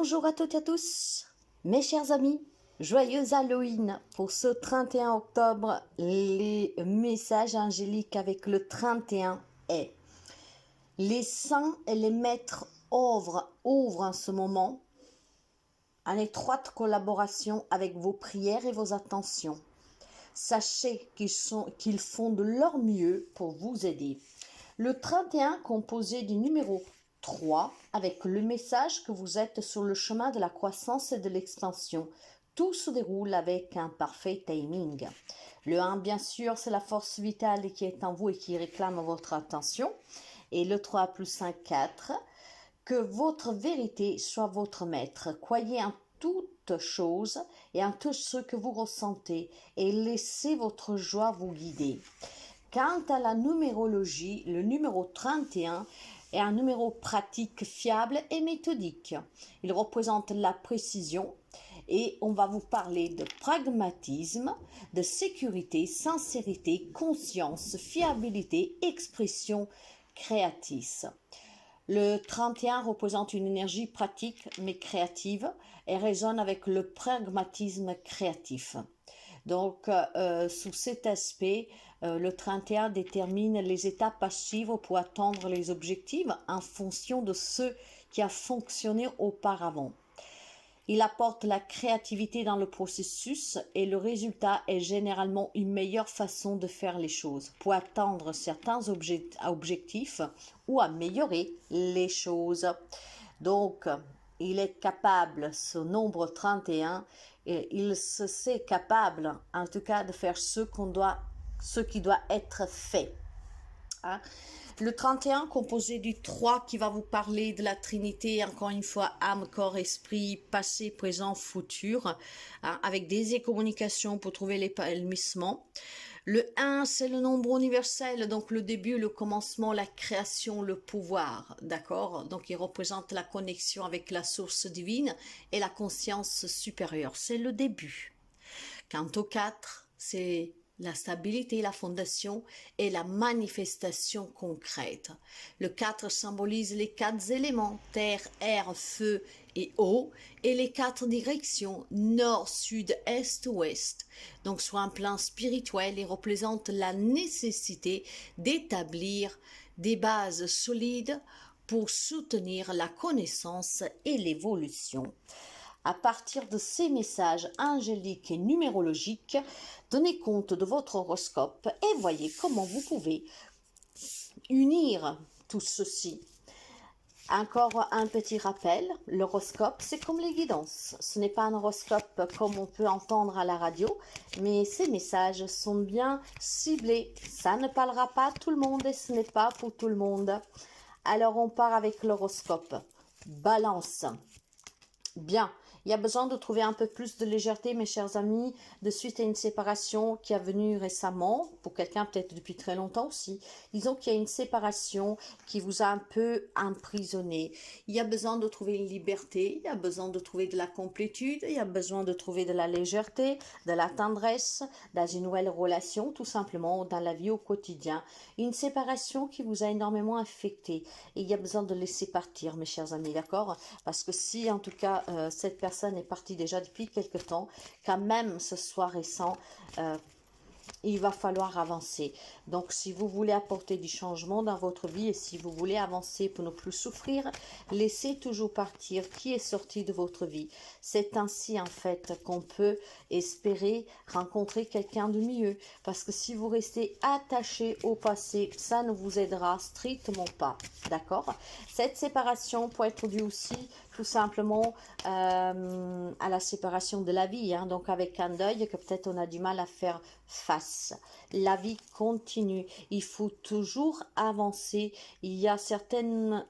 Bonjour à toutes et à tous, mes chers amis, joyeux Halloween pour ce 31 octobre, les messages angéliques avec le 31 est les saints et les maîtres ouvrent en ce moment en étroite collaboration avec vos prières et vos attentions. Sachez qu'ils font de leur mieux pour vous aider. Le 31 composé du numéro 3 avec le message que vous êtes sur le chemin de la croissance et de l'expansion. Tout se déroule avec un parfait timing. Le 1, bien sûr, c'est la force vitale qui est en vous et qui réclame votre attention. Et le 3 plus 1, 4. Que votre vérité soit votre maître. Croyez en toutes choses et en tout ce que vous ressentez et laissez votre joie vous guider. Quant à la numérologie, le numéro 31 est un numéro pratique, fiable et méthodique. Il représente la précision et on va vous parler de pragmatisme, de sécurité, sincérité, conscience, fiabilité, expression créatrice. Le 31 représente une énergie pratique mais créative et résonne avec le pragmatisme créatif. Donc, sous cet aspect, le 31 détermine les étapes à suivre pour atteindre les objectifs en fonction de ce qui a fonctionné auparavant. Il apporte la créativité dans le processus et le résultat est généralement une meilleure façon de faire les choses pour atteindre certains objectifs ou améliorer les choses. Donc, il est capable, ce nombre 31, et il se sait capable, en tout cas, de faire ce qui doit être fait. Hein? Le 31 composé du 3 qui va vous parler de la Trinité, encore une fois, âme, corps, esprit, passé, présent, futur, hein, avec des communications pour trouver l'épanouissement. Le 1, c'est le nombre universel, donc le début, le commencement, la création, le pouvoir, d'accord? Donc il représente la connexion avec la source divine et la conscience supérieure, c'est le début. Quant au 4, c'est la stabilité, la fondation et la manifestation concrète. Le 4 symbolise les 4 éléments, terre, air, feu et eau, et les 4 directions, nord, sud, est, ouest. Donc sur un plan spirituel, il représente la nécessité d'établir des bases solides pour soutenir la connaissance et l'évolution. À partir de ces messages angéliques et numérologiques, tenez compte de votre horoscope et voyez comment vous pouvez unir tout ceci. Encore un petit rappel, l'horoscope c'est comme les guidances. Ce n'est pas un horoscope comme on peut entendre à la radio, mais ces messages sont bien ciblés. Ça ne parlera pas à tout le monde et ce n'est pas pour tout le monde. Alors on part avec l'horoscope. Balance. Bien, il y a besoin de trouver un peu plus de légèreté, mes chers amis, de suite à une séparation qui est venue récemment, pour quelqu'un peut-être depuis très longtemps aussi. Disons qu'il y a une séparation qui vous a un peu emprisonné. Il y a besoin de trouver une liberté, il y a besoin de trouver de la complétude, il y a besoin de trouver de la légèreté, de la tendresse, dans une nouvelle relation, tout simplement, dans la vie au quotidien. Une séparation qui vous a énormément affecté. Et il y a besoin de laisser partir, mes chers amis, d'accord? Parce que si, en tout cas, cette personne est partie déjà depuis quelque temps, quand même ce soit récent, il va falloir avancer. Donc, si vous voulez apporter du changement dans votre vie et si vous voulez avancer pour ne plus souffrir, laissez toujours partir qui est sorti de votre vie. C'est ainsi, en fait, qu'on peut espérer rencontrer quelqu'un de mieux. Parce que si vous restez attaché au passé, ça ne vous aidera strictement pas. D'accord? Cette séparation peut être due aussi tout simplement à la séparation de la vie, hein, donc avec un deuil que peut-être on a du mal à faire face. La vie continue, il faut toujours avancer. Il y a certaines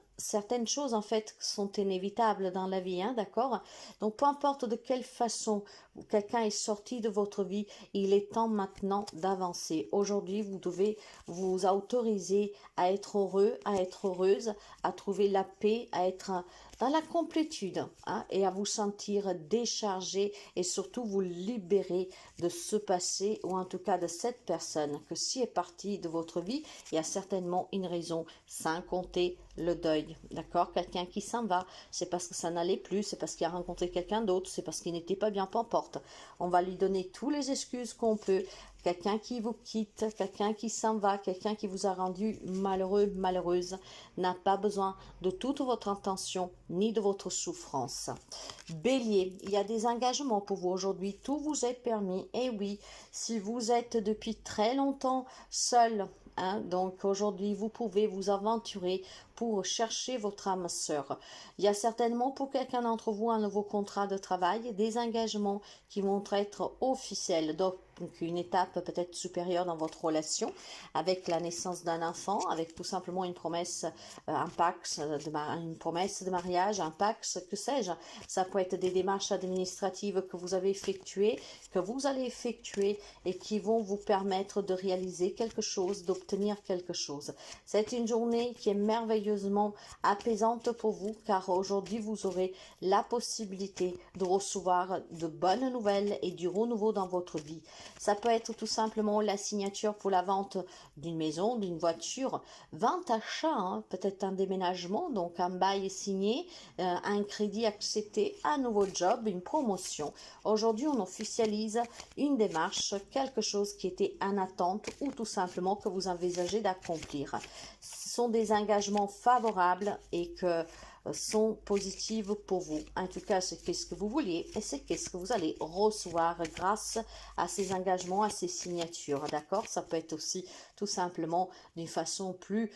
choses en fait qui sont inévitables dans la vie, hein, d'accord? Donc peu importe de quelle façon quelqu'un est sorti de votre vie, il est temps maintenant d'avancer. Aujourd'hui, vous devez vous autoriser à être heureux, à être heureuse, à trouver la paix, à être dans la complétude, hein, et à vous sentir déchargé et surtout vous libérer de ce passé ou en tout cas de cette personne que si est partie de votre vie, il y a certainement une raison, sans compter le deuil, d'accord? Quelqu'un qui s'en va, c'est parce que ça n'allait plus, c'est parce qu'il a rencontré quelqu'un d'autre, c'est parce qu'il n'était pas bien, peu importe. On va lui donner toutes les excuses qu'on peut. Quelqu'un qui vous quitte, quelqu'un qui s'en va, quelqu'un qui vous a rendu malheureux, malheureuse, n'a pas besoin de toute votre attention ni de votre souffrance. Bélier, il y a des engagements pour vous aujourd'hui, tout vous est permis. Et oui, si vous êtes depuis très longtemps seul, hein, donc aujourd'hui vous pouvez vous aventurer pour chercher votre âme sœur. Il y a certainement pour quelqu'un d'entre vous un nouveau contrat de travail, des engagements qui vont être officiels, donc une étape peut-être supérieure dans votre relation, avec la naissance d'un enfant, avec tout simplement une promesse, un pax, une promesse de mariage, un pax, que sais-je. Ça peut être des démarches administratives que vous avez effectuées, que vous allez effectuer et qui vont vous permettre de réaliser quelque chose, d'obtenir quelque chose. C'est une journée qui est merveilleusement apaisante pour vous, car aujourd'hui vous aurez la possibilité de recevoir de bonnes nouvelles et du renouveau dans votre vie. Ça peut être tout simplement la signature pour la vente d'une maison, d'une voiture, vente achat, hein, peut-être un déménagement, donc un bail signé, un crédit accepté, un nouveau job, une promotion. Aujourd'hui, on officialise une démarche, quelque chose qui était en attente ou tout simplement que vous envisagez d'accomplir. Ce sont des engagements favorables et que sont positives pour vous. En tout cas, c'est ce que vous vouliez et c'est ce que vous allez recevoir grâce à ces engagements, à ces signatures. D'accord? Ça peut être aussi tout simplement d'une façon plus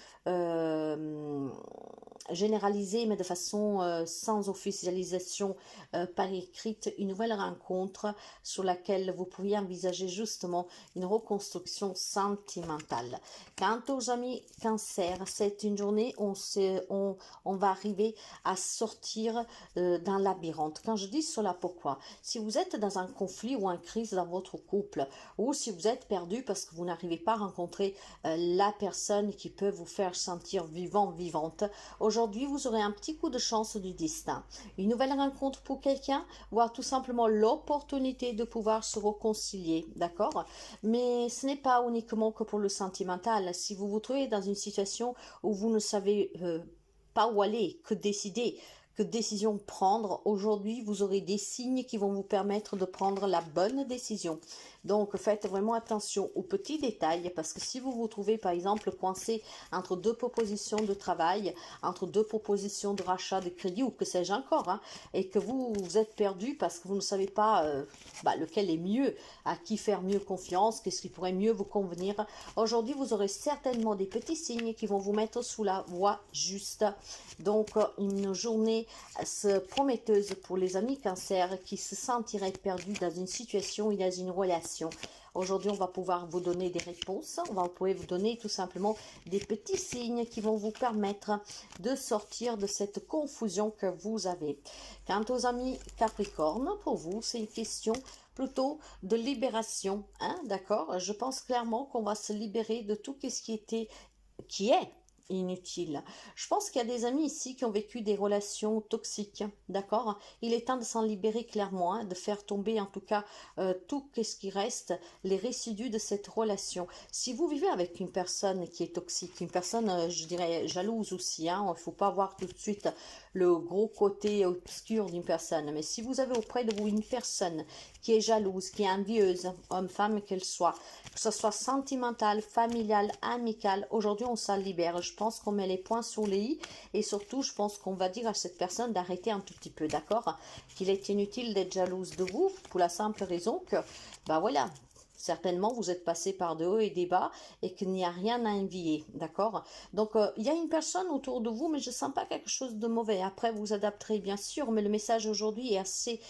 généralisée, mais de façon sans officialisation par écrite, une nouvelle rencontre sur laquelle vous pourriez envisager justement une reconstruction sentimentale. Quant aux amis Cancer, c'est une journée où on va arriver à sortir d'un labyrinthe. Quand je dis cela, pourquoi? Si vous êtes dans un conflit ou une crise dans votre couple, ou si vous êtes perdu parce que vous n'arrivez pas à rencontrer la personne qui peut vous faire sentir vivant, vivante, aujourd'hui vous aurez un petit coup de chance du destin. Une nouvelle rencontre pour quelqu'un, voire tout simplement l'opportunité de pouvoir se réconcilier, d'accord? Mais ce n'est pas uniquement que pour le sentimental. Si vous vous trouvez dans une situation où vous ne savez pas où aller, que décider, que décision prendre, aujourd'hui vous aurez des signes qui vont vous permettre de prendre la bonne décision. Donc faites vraiment attention aux petits détails, parce que si vous vous trouvez par exemple coincé entre deux propositions de travail, entre deux propositions de rachat de crédit ou que sais-je encore, hein, et que vous êtes perdu parce que vous ne savez pas lequel est mieux, à qui faire mieux confiance, qu'est-ce qui pourrait mieux vous convenir, aujourd'hui vous aurez certainement des petits signes qui vont vous mettre sous la voie juste. Donc une journée prometteuse pour les amis Cancer qui se sentiraient perdus dans une situation ou dans une relation. Aujourd'hui, on va pouvoir vous donner des réponses, on va pouvoir vous donner tout simplement des petits signes qui vont vous permettre de sortir de cette confusion que vous avez. Quant aux amis Capricorne, pour vous, c'est une question plutôt de libération, hein, d'accord? Je pense clairement qu'on va se libérer de tout ce qui est inutile. Je pense qu'il y a des amis ici qui ont vécu des relations toxiques, d'accord? Il est temps de s'en libérer clairement, hein, de faire tomber en tout cas tout ce qui reste, les résidus de cette relation. Si vous vivez avec une personne qui est toxique, une personne, je dirais, jalouse aussi, hein, il ne faut pas voir tout de suite le gros côté obscur d'une personne, mais si vous avez auprès de vous une personne qui est jalouse, qui est envieuse, homme, femme qu'elle soit, que ce soit sentimentale, familiale, amicale, aujourd'hui on s'en libère. Je pense qu'on met les points sur les i et surtout je pense qu'on va dire à cette personne d'arrêter un tout petit peu, d'accord? Qu'il est inutile d'être jalouse de vous pour la simple raison que, voilà, certainement vous êtes passé par de hauts et des bas et qu'il n'y a rien à envier, d'accord? Donc il y a une personne autour de vous, mais je ne sens pas quelque chose de mauvais. Après vous adapterez bien sûr, mais le message aujourd'hui est assez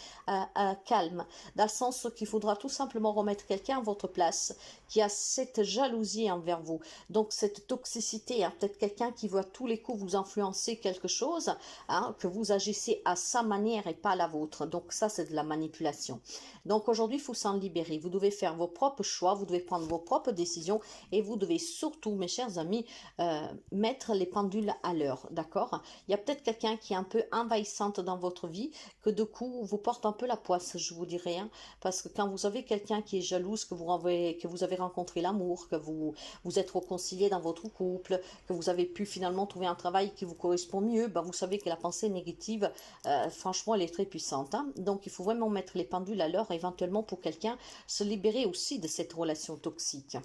calme, dans le sens qu'il faudra tout simplement remettre quelqu'un à votre place qui a cette jalousie envers vous, donc cette toxicité, hein, peut-être quelqu'un qui voit tous les coups vous influencer quelque chose, hein, que vous agissez à sa manière et pas à la vôtre, donc ça c'est de la manipulation. Donc aujourd'hui il faut s'en libérer, vous devez faire vos propres choix, vous devez prendre vos propres décisions et vous devez surtout, mes chers amis, mettre les pendules à l'heure, d'accord? Il y a peut-être quelqu'un qui est un peu envahissante dans votre vie, que de coup vous porte un peu la poisse, je vous dirais, hein, parce que quand vous avez quelqu'un qui est jalouse, que vous avez rencontré l'amour, que vous êtes réconcilié dans votre couple, que vous avez pu finalement trouver un travail qui vous correspond mieux, ben vous savez que la pensée négative, franchement, elle est très puissante, hein. Donc il faut vraiment mettre les pendules à l'heure, éventuellement pour quelqu'un se libérer aussi de cette relation toxique.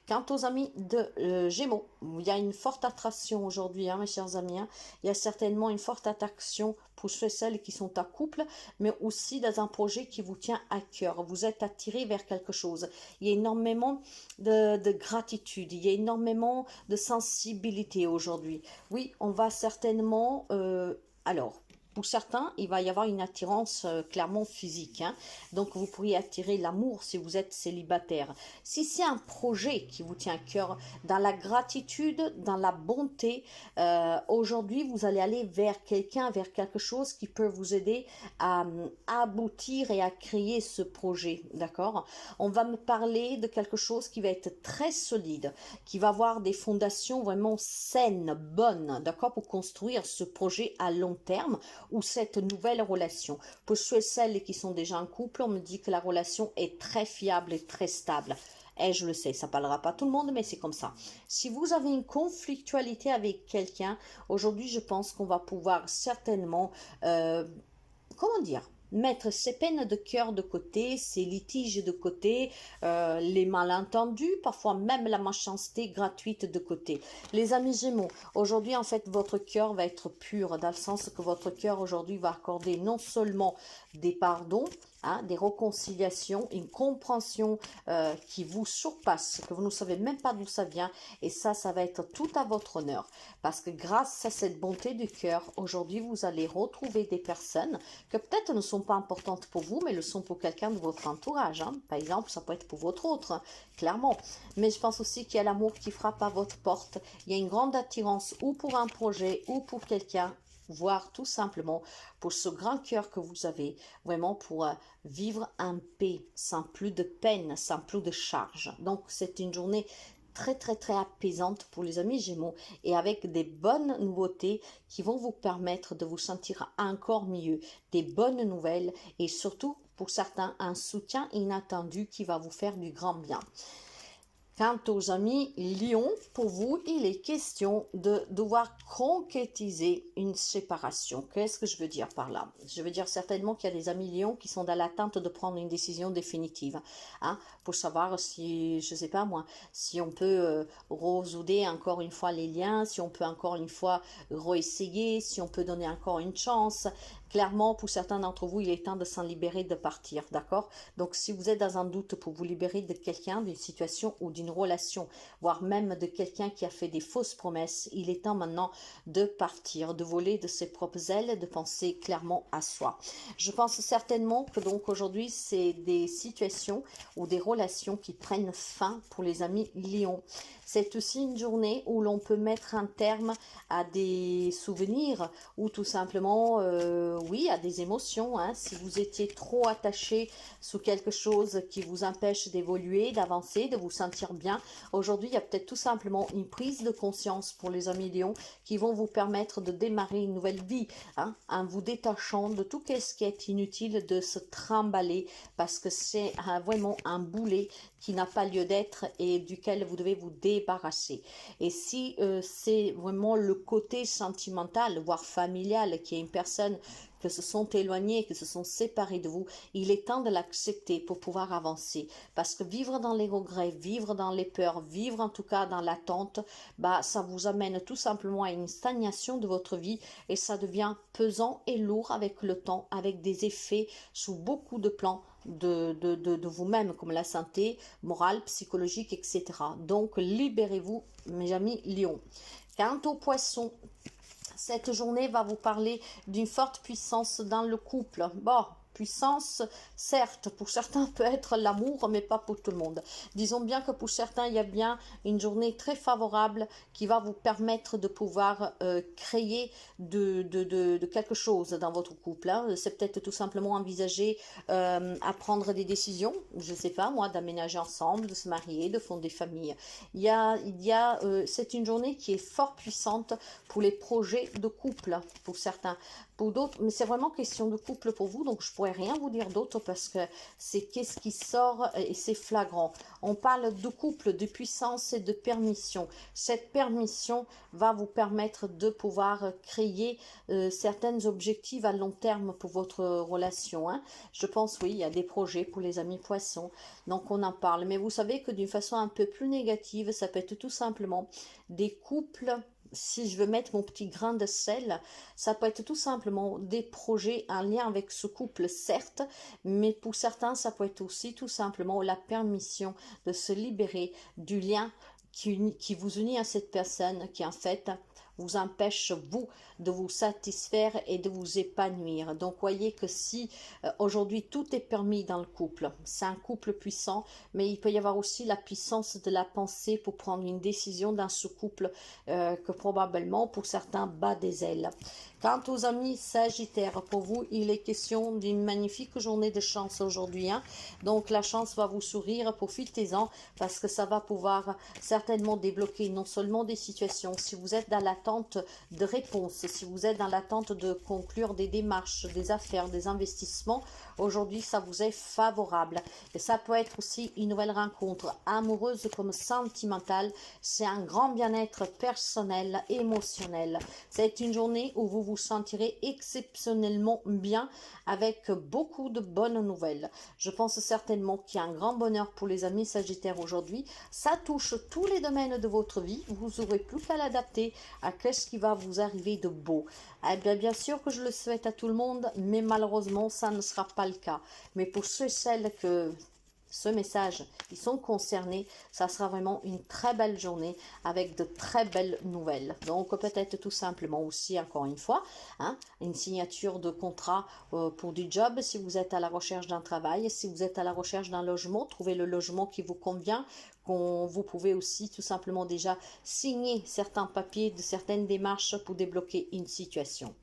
Quant aux amis de Gémeaux, il y a une forte attraction aujourd'hui, hein, mes chers amis, hein. Il y a certainement une forte attraction pour ceux et celles qui sont à couple, mais aussi dans un projet qui vous tient à cœur. Vous êtes attiré vers quelque chose. Il y a énormément de gratitude, il y a énormément de sensibilité aujourd'hui. Oui, on va certainement... alors, pour certains, il va y avoir une attirance clairement physique, hein. Donc, vous pourriez attirer l'amour si vous êtes célibataire. Si c'est un projet qui vous tient à cœur, dans la gratitude, dans la bonté, aujourd'hui, vous allez aller vers quelqu'un, vers quelque chose qui peut vous aider à aboutir et à créer ce projet, d'accord? On va me parler de quelque chose qui va être très solide, qui va avoir des fondations vraiment saines, bonnes, d'accord, pour construire ce projet à long terme ou cette nouvelle relation. Pour ceux et celles qui sont déjà en couple, on me dit que la relation est très fiable et très stable. Et je le sais, ça ne parlera pas à tout le monde, mais c'est comme ça. Si vous avez une conflictualité avec quelqu'un, aujourd'hui, je pense qu'on va pouvoir certainement, comment dire, mettre ses peines de cœur de côté, ses litiges de côté, les malentendus, parfois même la méchanceté gratuite de côté. Les amis Gémeaux, aujourd'hui en fait votre cœur va être pur, dans le sens que votre cœur aujourd'hui va accorder non seulement des pardons, hein, des réconciliations, une compréhension qui vous surpasse, que vous ne savez même pas d'où ça vient, et ça va être tout à votre honneur, parce que grâce à cette bonté du cœur, aujourd'hui vous allez retrouver des personnes que peut-être ne sont pas importantes pour vous, mais le sont pour quelqu'un de votre entourage, hein. Par exemple, ça peut être pour votre autre, hein, clairement. Mais je pense aussi qu'il y a l'amour qui frappe à votre porte. Il y a une grande attirance ou pour un projet ou pour quelqu'un, voire tout simplement pour ce grand cœur que vous avez, vraiment pour vivre en paix, sans plus de peine, sans plus de charge. Donc c'est une journée très très très apaisante pour les amis Gémeaux et avec des bonnes nouveautés qui vont vous permettre de vous sentir encore mieux, des bonnes nouvelles et surtout pour certains un soutien inattendu qui va vous faire du grand bien. Quant aux amis Lion, pour vous, il est question de devoir concrétiser une séparation. Qu'est-ce que je veux dire par là? Je veux dire certainement qu'il y a des amis Lion qui sont dans l'attente de prendre une décision définitive, hein, pour savoir si, je sais pas moi, si on peut ressouder encore une fois les liens, si on peut encore une fois réessayer, si on peut donner encore une chance. Clairement, pour certains d'entre vous, il est temps de s'en libérer, de partir, d'accord? Donc, si vous êtes dans un doute pour vous libérer de quelqu'un, d'une situation ou d'une relation, voire même de quelqu'un qui a fait des fausses promesses, il est temps maintenant de partir, de voler de ses propres ailes, de penser clairement à soi. Je pense certainement que donc aujourd'hui, c'est des situations ou des relations qui prennent fin pour les amis Lions. C'est aussi une journée où l'on peut mettre un terme à des souvenirs ou tout simplement, oui, à des émotions, hein. Si vous étiez trop attaché sous quelque chose qui vous empêche d'évoluer, d'avancer, de vous sentir bien, aujourd'hui, il y a peut-être tout simplement une prise de conscience pour les amis Lions qui vont vous permettre de démarrer une nouvelle vie, hein, en vous détachant de tout ce qui est inutile de se trimballer parce que c'est vraiment un boulet qui n'a pas lieu d'être et duquel vous devez vous débarrasser. Et si c'est vraiment le côté sentimental, voire familial, qui est une personne que se sont éloignés, que se sont séparés de vous, il est temps de l'accepter pour pouvoir avancer. Parce que vivre dans les regrets, vivre dans les peurs, vivre en tout cas dans l'attente, bah, ça vous amène tout simplement à une stagnation de votre vie et ça devient pesant et lourd avec le temps, avec des effets sous beaucoup de plans de vous-même, comme la santé morale, psychologique, etc. Donc, libérez-vous, mes amis Lions. Quant aux poissons, cette journée va vous parler d'une forte puissance dans le couple. Bon, puissance, certes, pour certains peut être l'amour, mais pas pour tout le monde. Disons bien que pour certains, il y a bien une journée très favorable qui va vous permettre de pouvoir créer de quelque chose dans votre couple. Hein. C'est peut-être tout simplement envisager à prendre des décisions, je ne sais pas moi, d'aménager ensemble, de se marier, de fonder famille. C'est une journée qui est fort puissante pour les projets de couple, pour certains. Pour d'autres, mais c'est vraiment question de couple pour vous, donc je pourrais rien vous dire d'autre parce que c'est qu'est-ce qui sort et c'est flagrant. On parle de couple, de puissance et de permission. Cette permission va vous permettre de pouvoir créer certains objectifs à long terme pour votre relation. Hein. Je pense, oui, il y a des projets pour les amis poissons, donc on en parle. Mais vous savez que d'une façon un peu plus négative, ça peut être tout simplement des couples. Si je veux mettre mon petit grain de sel, ça peut être tout simplement des projets en lien avec ce couple, certes, mais pour certains, ça peut être aussi tout simplement la permission de se libérer du lien qui vous unit à cette personne qui en fait vous empêche, vous, de vous satisfaire et de vous épanouir. Donc, voyez que si aujourd'hui tout est permis dans le couple, c'est un couple puissant, mais il peut y avoir aussi la puissance de la pensée pour prendre une décision dans ce couple que probablement pour certains bat des ailes. Quant aux amis Sagittaires, pour vous, il est question d'une magnifique journée de chance aujourd'hui. Hein. Donc, la chance va vous sourire, profitez-en parce que ça va pouvoir certainement débloquer non seulement des situations, si vous êtes dans l'attente de réponses, si vous êtes dans l'attente de conclure des démarches, des affaires, des investissements, aujourd'hui, ça vous est favorable. Et ça peut être aussi une nouvelle rencontre amoureuse comme sentimentale. C'est un grand bien-être personnel, émotionnel. C'est une journée où vous vous sentirez exceptionnellement bien avec beaucoup de bonnes nouvelles. Je pense certainement qu'il y a un grand bonheur pour les amis Sagittaires aujourd'hui. Ça touche tous les domaines de votre vie. Vous n'aurez plus qu'à l'adapter à ce qui va vous arriver de beau. Eh bien sûr que je le souhaite à tout le monde, mais malheureusement, ça ne sera pas le cas. Mais pour ceux et celles que ce message, ils sont concernés, ça sera vraiment une très belle journée avec de très belles nouvelles. Donc peut-être tout simplement aussi, encore une fois, hein, une signature de contrat pour du job, si vous êtes à la recherche d'un travail, si vous êtes à la recherche d'un logement, trouvez le logement qui vous convient. Vous pouvez aussi tout simplement déjà signer certains papiers de certaines démarches pour débloquer une situation.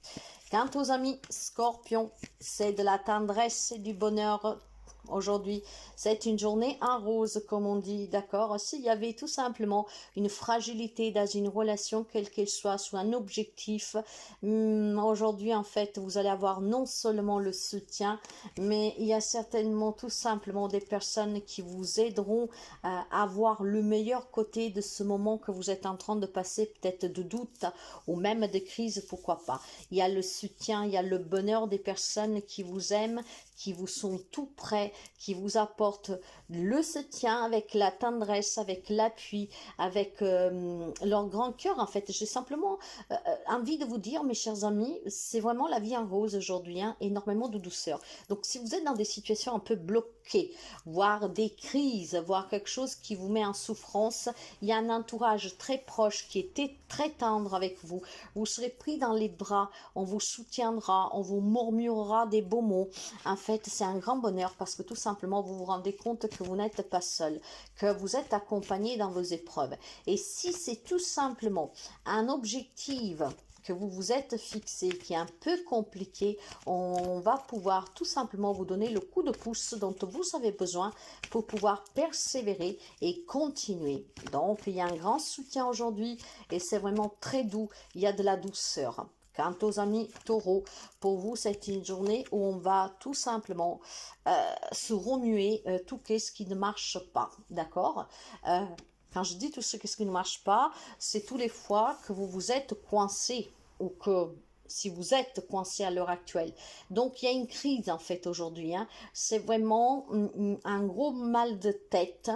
Quant aux amis Scorpions, c'est de la tendresse et du bonheur. Aujourd'hui, c'est une journée en rose, comme on dit, d'accord? S'il y avait tout simplement une fragilité dans une relation, quelle qu'elle soit, sur un objectif, aujourd'hui, en fait, vous allez avoir non seulement le soutien, mais il y a certainement tout simplement des personnes qui vous aideront à voir le meilleur côté de ce moment que vous êtes en train de passer, peut-être de doute ou même de crise, pourquoi pas. Il y a le soutien, il y a le bonheur des personnes qui vous aiment, qui vous sont tout près, qui vous apportent le soutien avec la tendresse, avec l'appui, avec leur grand cœur. En fait, j'ai simplement envie de vous dire, mes chers amis, c'est vraiment la vie en rose aujourd'hui, hein, énormément de douceur. Donc, si vous êtes dans des situations un peu bloquées, voire des crises, voire quelque chose qui vous met en souffrance, il y a un entourage très proche qui était très tendre avec vous. Vous serez pris dans les bras, on vous soutiendra, on vous murmurera des beaux mots. En fait, c'est un grand bonheur parce que tout simplement, vous vous rendez compte que vous n'êtes pas seul, que vous êtes accompagné dans vos épreuves. Et si c'est tout simplement un objectif que vous vous êtes fixé, qui est un peu compliqué, on va pouvoir tout simplement vous donner le coup de pouce dont vous avez besoin pour pouvoir persévérer et continuer. Donc, il y a un grand soutien aujourd'hui et c'est vraiment très doux, il y a de la douceur. Quant aux amis taureaux, pour vous, c'est une journée où on va tout simplement se remuer tout ce qui ne marche pas, d'accord Quand je dis tout ce qui ne marche pas, c'est tous les fois que vous vous êtes coincé ou que si vous êtes coincé à l'heure actuelle. Donc, il y a une crise en fait aujourd'hui. Hein. C'est vraiment un gros mal de tête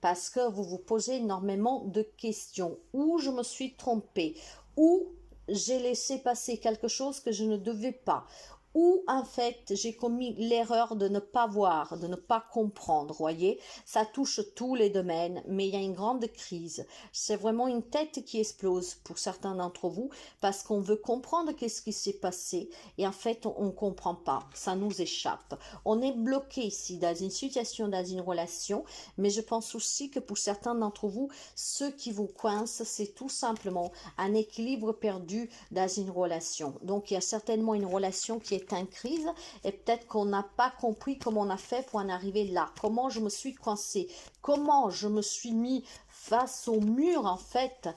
parce que vous vous posez énormément de questions. Où je me suis trompée, où j'ai laissé passer quelque chose que je ne devais pas, ou en fait j'ai commis l'erreur de ne pas voir, de ne pas comprendre, voyez, ça touche tous les domaines, mais il y a une grande crise, c'est vraiment une tête qui explose pour certains d'entre vous, parce qu'on veut comprendre qu'est-ce qui s'est passé, et en fait on ne comprend pas, ça nous échappe, on est bloqué ici dans une situation, dans une relation, mais je pense aussi que pour certains d'entre vous, ce qui vous coince, c'est tout simplement un équilibre perdu dans une relation, donc il y a certainement une relation qui est en crise et peut-être qu'on n'a pas compris comment on a fait pour en arriver là, comment je me suis coincée, comment je me suis mis face au mur en fait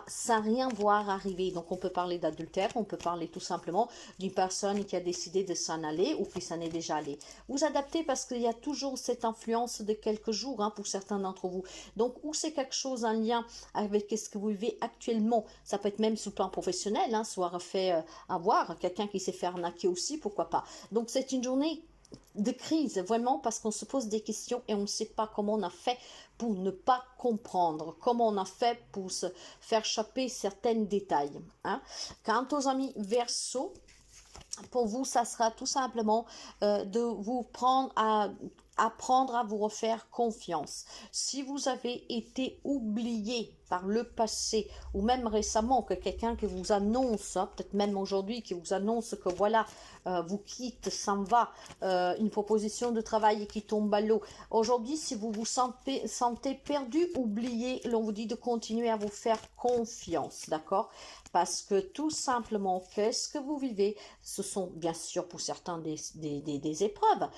sans rien voir arriver. Donc on peut parler d'adultère, on peut parler tout simplement d'une personne qui a décidé de s'en aller ou qui s'en est déjà allé. Vous adaptez parce qu'il y a toujours cette influence de quelques jours pour certains d'entre vous. Donc ou c'est quelque chose en lien avec ce que vous vivez actuellement, ça peut être même sous le plan professionnel, soit fait avoir, quelqu'un qui s'est fait arnaquer aussi, pourquoi pas. Donc c'est une journée de crise, vraiment, parce qu'on se pose des questions et on ne sait pas comment on a fait pour ne pas comprendre, comment on a fait pour se faire échapper certains détails. Quant aux amis Verseau, pour vous, ça sera tout simplement de vous prendre à apprendre à vous refaire confiance. Si vous avez été oublié par le passé ou même récemment, que quelqu'un qui vous annonce, peut-être même aujourd'hui, qui vous annonce que voilà, vous quitte, s'en va, une proposition de travail qui tombe à l'eau. Aujourd'hui, si vous vous sentez perdu, oublié, l'on vous dit de continuer à vous faire confiance, d'accord? Parce que tout simplement, qu'est-ce que vous vivez? Ce sont bien sûr pour certains des épreuves,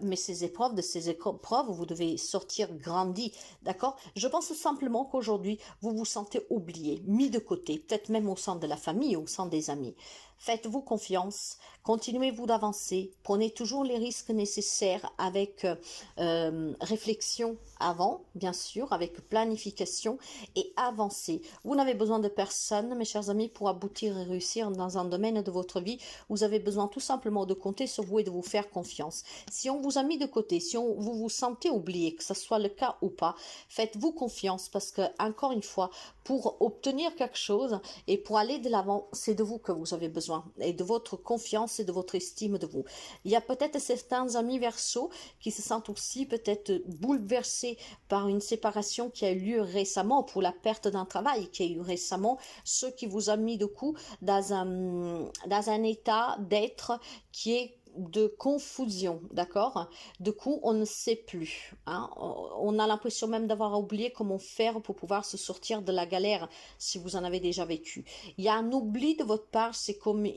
mais ces épreuves, de ces épreuves, vous devez sortir grandi, d'accord? Je pense simplement qu'aujourd'hui, vous vous sentez oublié, mis de côté, peut-être même au sein de la famille, au sein des amis. Faites-vous confiance, continuez-vous d'avancer, prenez toujours les risques nécessaires avec réflexion avant, bien sûr, avec planification et avancez. Vous n'avez besoin de personne, mes chers amis, pour aboutir et réussir dans un domaine de votre vie. Vous avez besoin tout simplement de compter sur vous et de vous faire confiance. Si on vous a mis de côté, si vous vous sentez oublié, que ce soit le cas ou pas, faites-vous confiance parce que, encore une fois, pour obtenir quelque chose et pour aller de l'avant, c'est de vous que vous avez besoin et de votre confiance et de votre estime de vous. Il y a peut-être certains amis Verseau qui se sentent aussi peut-être bouleversés par une séparation qui a eu lieu récemment, pour la perte d'un travail qui a eu récemment, ce qui vous a mis de coup dans un état d'être qui est de confusion, d'accord? Du coup, on ne sait plus. On a l'impression même d'avoir oublié comment faire pour pouvoir se sortir de la galère, si vous en avez déjà vécu. Il y a un oubli de votre part, c'est comme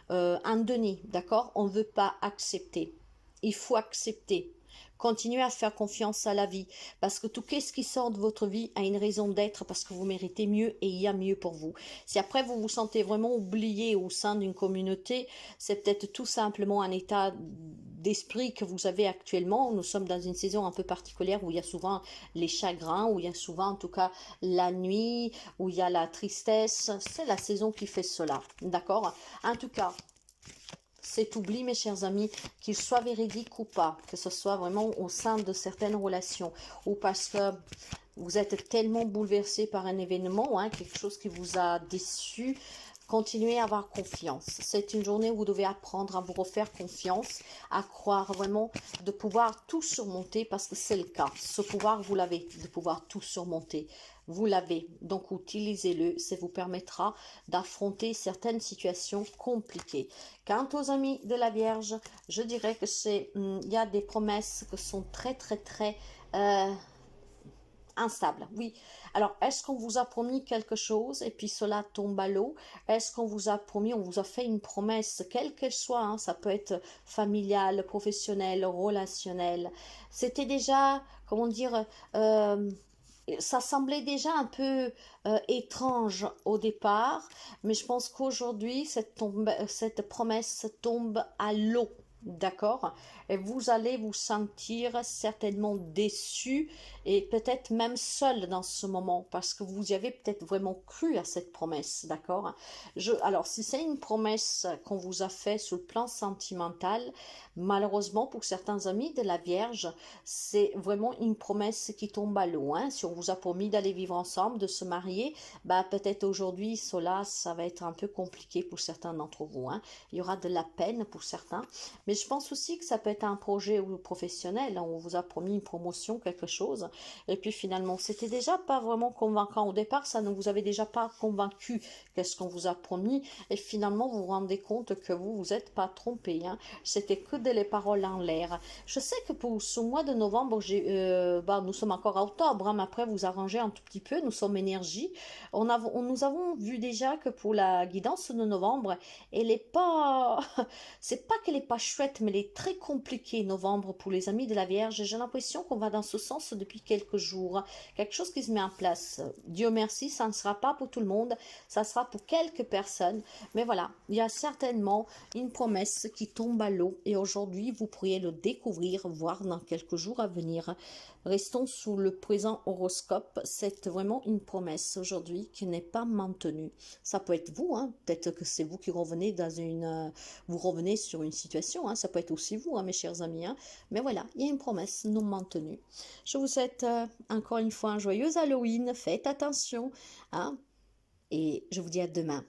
un déni, d'accord? On ne veut pas accepter. Il faut accepter. Continuez à faire confiance à la vie, parce que tout ce qui sort de votre vie a une raison d'être, parce que vous méritez mieux et il y a mieux pour vous. Si après vous vous sentez vraiment oublié au sein d'une communauté, c'est peut-être tout simplement un état d'esprit que vous avez actuellement. Nous sommes dans une saison un peu particulière où il y a souvent les chagrins, où il y a souvent en tout cas la nuit, où il y a la tristesse. C'est la saison qui fait cela, d'accord? En tout cas, cet oubli, mes chers amis, qu'il soit véridique ou pas, que ce soit vraiment au sein de certaines relations, ou parce que vous êtes tellement bouleversé par un événement, quelque chose qui vous a déçu, continuez à avoir confiance. C'est une journée où vous devez apprendre à vous refaire confiance, à croire vraiment de pouvoir tout surmonter, parce que c'est le cas. Ce pouvoir, vous l'avez, de pouvoir tout surmonter. Vous l'avez, donc utilisez-le, ça vous permettra d'affronter certaines situations compliquées. Quant aux amis de la Vierge, je dirais que il y a des promesses qui sont très instables. Oui, alors est-ce qu'on vous a promis quelque chose et puis cela tombe à l'eau? Est-ce qu'on vous a promis, on vous a fait une promesse, quelle qu'elle soit, ça peut être familiale, professionnelle, relationnelle. C'était déjà, comment dire, ça semblait déjà un peu étrange au départ, mais je pense qu'aujourd'hui, cette promesse tombe à l'eau, d'accord? Et vous allez vous sentir certainement déçu et peut-être même seul dans ce moment parce que vous y avez peut-être vraiment cru à cette promesse, d'accord? Alors, si c'est une promesse qu'on vous a fait sur le plan sentimental, malheureusement pour certains amis de la Vierge, c'est vraiment une promesse qui tombe à l'eau, hein. Si on vous a promis d'aller vivre ensemble, de se marier, bah peut-être aujourd'hui, cela, ça va être un peu compliqué pour certains d'entre vous, hein. Il y aura de la peine pour certains, mais je pense aussi que ça peut être un projet ou professionnel, hein. On vous a promis une promotion, quelque chose, et puis finalement, c'était déjà pas vraiment convaincant au départ, ça ne vous avait déjà pas convaincu qu'est-ce qu'on vous a promis, et finalement, vous vous rendez compte que vous vous êtes pas trompé, hein. C'était que des paroles en l'air. Je sais que pour ce mois de novembre, nous sommes encore à octobre, hein, mais après vous arrangez un tout petit peu, nous sommes énergie. Nous avons vu déjà que pour la guidance de novembre, elle est pas, c'est pas qu'elle est pas chouette, mais elle est très compliquée novembre pour les amis de la Vierge. J'ai l'impression qu'on va dans ce sens depuis quelques jours. Quelque chose qui se met en place. Dieu merci, ça ne sera pas pour tout le monde, ça sera pour quelques personnes. Mais voilà, il y a certainement une promesse qui tombe à l'eau et aujourd'hui vous pourriez le découvrir, voir dans quelques jours à venir. Restons sous le présent horoscope, c'est vraiment une promesse aujourd'hui qui n'est pas maintenue. Ça peut être vous, hein, peut-être que c'est vous qui revenez vous revenez sur une situation, hein, ça peut être aussi vous, hein, mes chers amis, hein, mais voilà, il y a une promesse non maintenue. Je vous souhaite encore une fois un joyeux Halloween, faites attention, hein, et je vous dis à demain.